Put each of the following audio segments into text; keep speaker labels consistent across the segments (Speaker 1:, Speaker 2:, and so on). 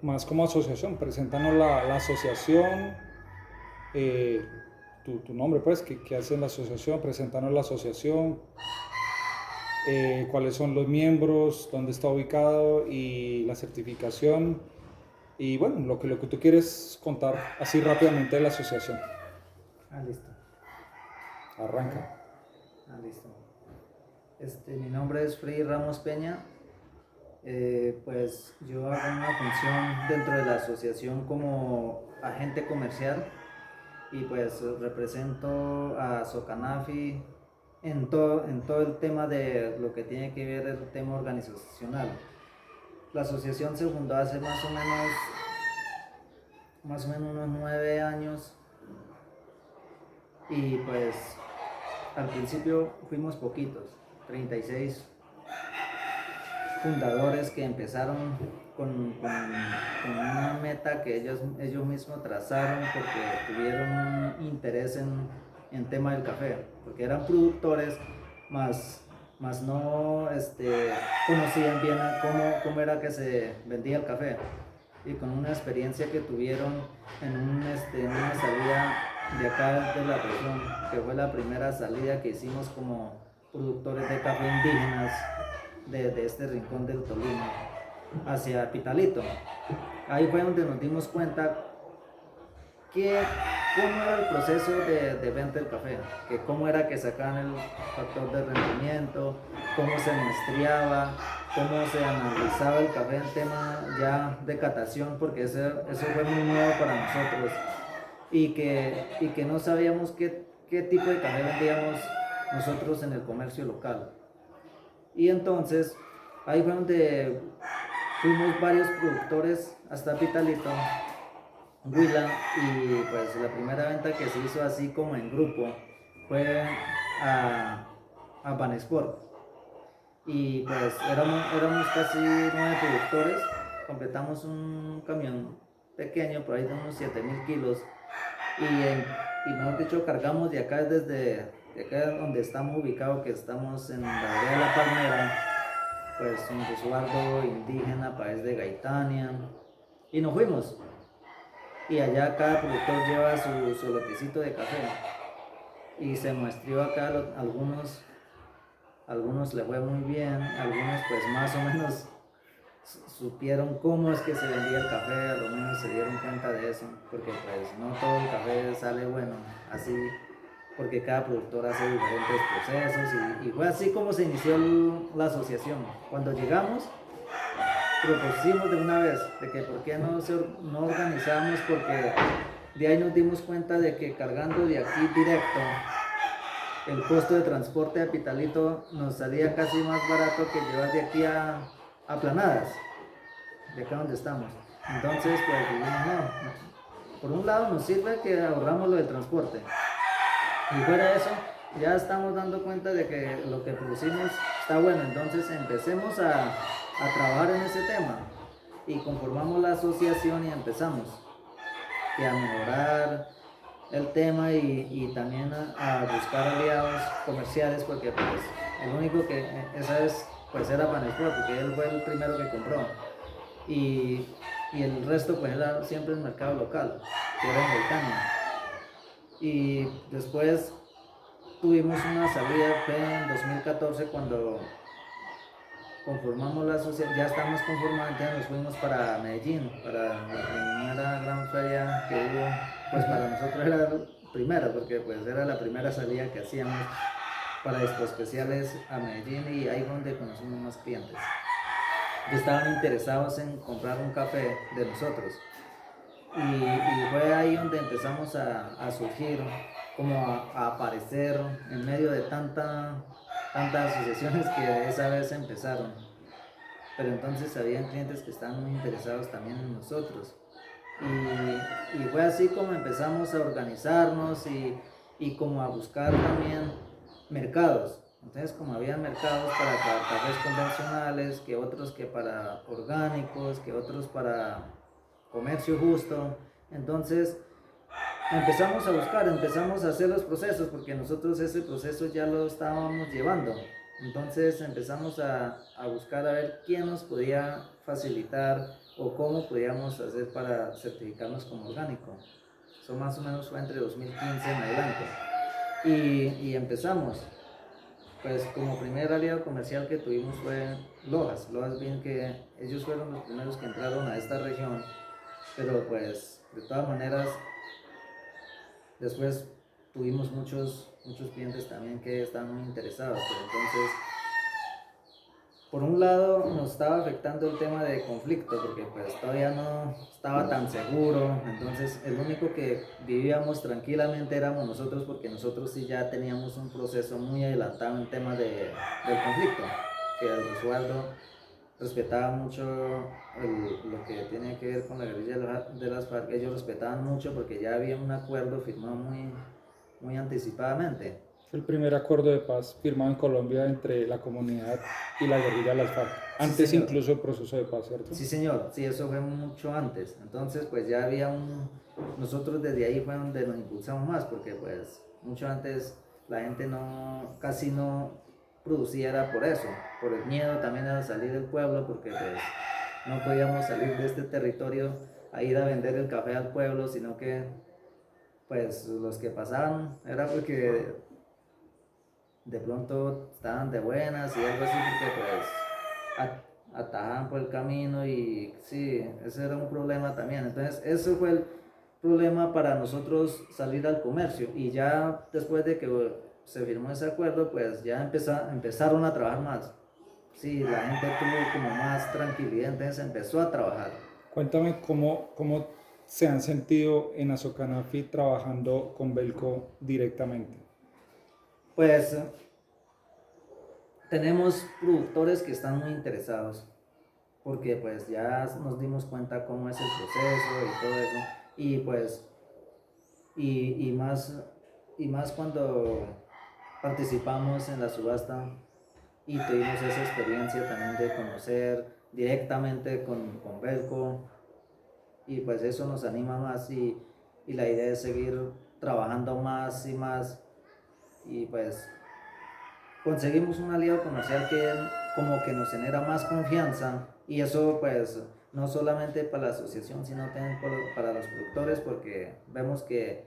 Speaker 1: más como asociación. Preséntanos la asociación, eh, tu nombre, pues, que hace la asociación, preséntanos la asociación, cuáles son los miembros, dónde está ubicado y la certificación. Y bueno, lo que tú quieres contar así rápidamente de la asociación.
Speaker 2: Listo.
Speaker 1: Arranca.
Speaker 2: Listo. Mi nombre es Freddy Ramos Peña. Pues yo hago una función dentro de la asociación como agente comercial y pues represento a Socanafi en todo el tema de lo que tiene que ver el tema organizacional. La asociación se fundó hace más o menos unos 9 años y pues al principio fuimos poquitos, 36 fundadores que empezaron con una meta que ellos mismos trazaron porque tuvieron un interés en tema del café, porque eran productores, más no conocían bien cómo era que se vendía el café, y con una experiencia que tuvieron en una salida de acá de la región, que fue la primera salida que hicimos como productores de café indígenas de este rincón del Tolima hacia Pitalito. Ahí fue donde nos dimos cuenta cómo era el proceso de venta del café, que cómo era que sacaban el factor de rendimiento, cómo se muestreaba, cómo se analizaba el café en tema ya de catación, porque eso fue muy nuevo para nosotros, y que no sabíamos qué tipo de café vendíamos nosotros en el comercio local. Y entonces ahí fue donde fuimos varios productores hasta Pitalito, Huila, y pues la primera venta que se hizo así como en grupo fue a Banexport. Y pues éramos casi 9 productores, completamos un camión pequeño, por ahí de unos 7.000 kilos, y mejor dicho, cargamos de acá desde de acá donde estamos ubicados, que estamos en la vereda de La Palmera, pues un resguardo indígena, país de Gaitania, y nos fuimos. Y allá cada productor lleva su lotecito de café, y se muestrió acá algunos le fue muy bien, algunos pues más o menos supieron cómo es que se vendía el café, a lo menos se dieron cuenta de eso, porque pues no todo el café sale bueno, así, porque cada productor hace diferentes procesos, y fue así como se inició la asociación. Cuando llegamos, propusimos de una vez de que por qué no organizamos, porque de ahí nos dimos cuenta de que cargando de aquí directo, el costo de transporte a Pitalito nos salía casi más barato que llevar de aquí a Planadas, de acá donde estamos. Entonces, pues dijimos, no, por un lado nos sirve que ahorramos lo del transporte, y fuera de eso, ya estamos dando cuenta de que lo que producimos está bueno, entonces empecemos a trabajar en ese tema, y conformamos la asociación y empezamos a mejorar el tema, y también a buscar aliados comerciales, porque pues el único que esa es pues era Banexport, porque él fue el primero que compró, y el resto pues era siempre el mercado local, que era en Gaitania. Y después tuvimos una salida, fue en 2014 cuando conformamos la sociedad, ya estamos conformados, entonces nos fuimos para Medellín, para la primera gran feria que hubo, pues para nosotros era la primera, porque pues era la primera salida que hacíamos para Expo Especiales a Medellín, y ahí fue donde conocimos más clientes que estaban interesados en comprar un café de nosotros, y fue ahí donde empezamos a surgir, como a aparecer en medio de tantas asociaciones que esa vez empezaron. Pero entonces habían clientes que estaban muy interesados también en nosotros, y fue así como empezamos a organizarnos, y como a buscar también mercados. Entonces, como había mercados para cafés convencionales, que otros que para orgánicos, que otros para comercio justo, entonces empezamos a buscar, empezamos a hacer los procesos, porque nosotros ese proceso ya lo estábamos llevando. Entonces empezamos a buscar a ver quién nos podía facilitar o cómo podíamos hacer para certificarnos como orgánico. Eso más o menos fue entre 2015 en adelante. Y empezamos. Pues como primer aliado comercial que tuvimos fue Lojas. Lojas, bien que ellos fueron los primeros que entraron a esta región, pero pues de todas maneras después tuvimos muchos clientes también que estaban muy interesados. Pero entonces, por un lado nos estaba afectando el tema de conflicto, porque pues todavía no estaba tan seguro, entonces el único que vivíamos tranquilamente éramos nosotros, porque nosotros sí ya teníamos un proceso muy adelantado en tema del conflicto, que el resguardo respetaba mucho lo que tiene que ver con la guerrilla de las FARC. Ellos respetaban mucho porque ya había un acuerdo firmado muy anticipadamente.
Speaker 1: Fue el primer acuerdo de paz firmado en Colombia entre la comunidad y la guerrilla de las FARC,
Speaker 2: Sí,
Speaker 1: antes
Speaker 2: señor.
Speaker 1: incluso del proceso de paz, ¿cierto?
Speaker 2: Sí, señor, sí, eso fue mucho antes. Entonces, pues ya había nosotros desde ahí fue donde nos impulsamos más, porque pues mucho antes la gente casi no producía, era por eso, por el miedo también a salir del pueblo, porque pues no podíamos salir de este territorio a ir a vender el café al pueblo, sino que pues los que pasaban era porque de pronto estaban de buenas y algo así, porque pues atajaban por el camino, y sí, ese era un problema también. Entonces eso fue el problema para nosotros salir al comercio, y ya después de que se firmó ese acuerdo, pues ya empezaron a trabajar más. Sí, la gente tuvo como más tranquilidad, entonces empezó a trabajar.
Speaker 1: Cuéntame cómo se han sentido en Azocanafi trabajando con Belco directamente.
Speaker 2: Pues tenemos productores que están muy interesados, porque pues ya nos dimos cuenta cómo es el proceso y todo eso, y pues y más cuando participamos en la subasta y tuvimos esa experiencia también de conocer directamente con Belco, y pues eso nos anima más, y la idea es seguir trabajando más y más, y pues conseguimos un aliado comercial que como que nos genera más confianza, y eso pues no solamente para la asociación, sino también para los productores, porque vemos que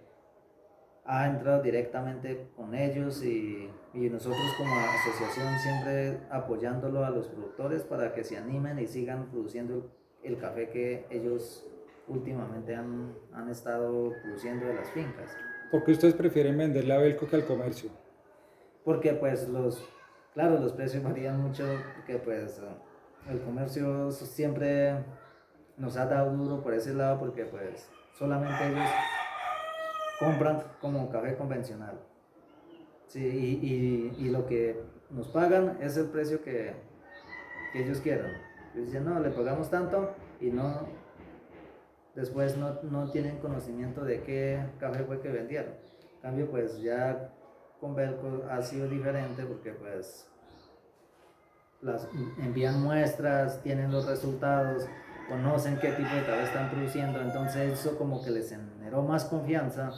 Speaker 2: ha entrado directamente con ellos, y nosotros como asociación siempre apoyándolo a los productores para que se animen y sigan produciendo el café que ellos últimamente han estado produciendo de las fincas.
Speaker 1: ¿Por qué ustedes prefieren venderle a Belco que al comercio?
Speaker 2: Porque pues claro, los precios varían mucho, porque pues el comercio siempre nos ha dado duro por ese lado, porque pues solamente ellos compran como café convencional. Sí, y lo que nos pagan es el precio que ellos quieran. Ellos dicen, no, le pagamos tanto, y después no tienen conocimiento de qué café fue que vendieron. En cambio, pues ya con Belco ha sido diferente, porque pues envían muestras, tienen los resultados, conocen qué tipo de café están produciendo, entonces eso como que les generó más confianza,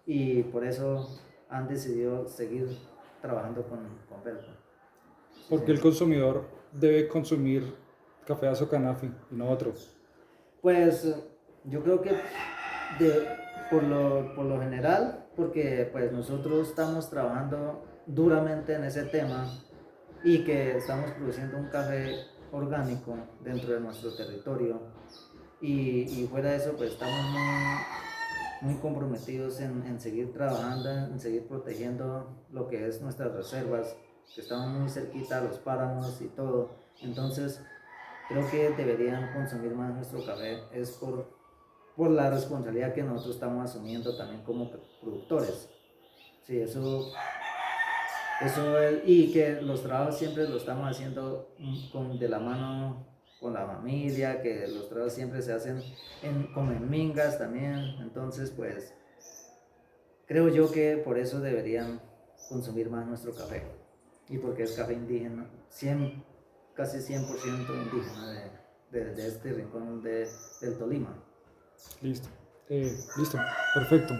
Speaker 2: y por eso han decidido seguir trabajando con Belco.
Speaker 1: ¿Por qué el consumidor debe consumir café Azocanafi y no otro?
Speaker 2: Pues yo creo que por lo general, porque pues nosotros estamos trabajando duramente en ese tema, y que estamos produciendo un café orgánico dentro de nuestro territorio, y fuera de eso pues estamos muy comprometidos en seguir trabajando, en seguir protegiendo lo que es nuestras reservas, que estamos muy cerquita a los páramos y todo. Entonces creo que deberían consumir más nuestro café, es por la responsabilidad que nosotros estamos asumiendo también como productores. Sí, eso y que los trabajos siempre los estamos haciendo de la mano con la familia, que los trabajos siempre se hacen como en mingas también. Entonces pues creo yo que por eso deberían consumir más nuestro café, y porque es café indígena, casi 100% indígena de este rincón del Tolima.
Speaker 1: Listo. Listo. Perfecto.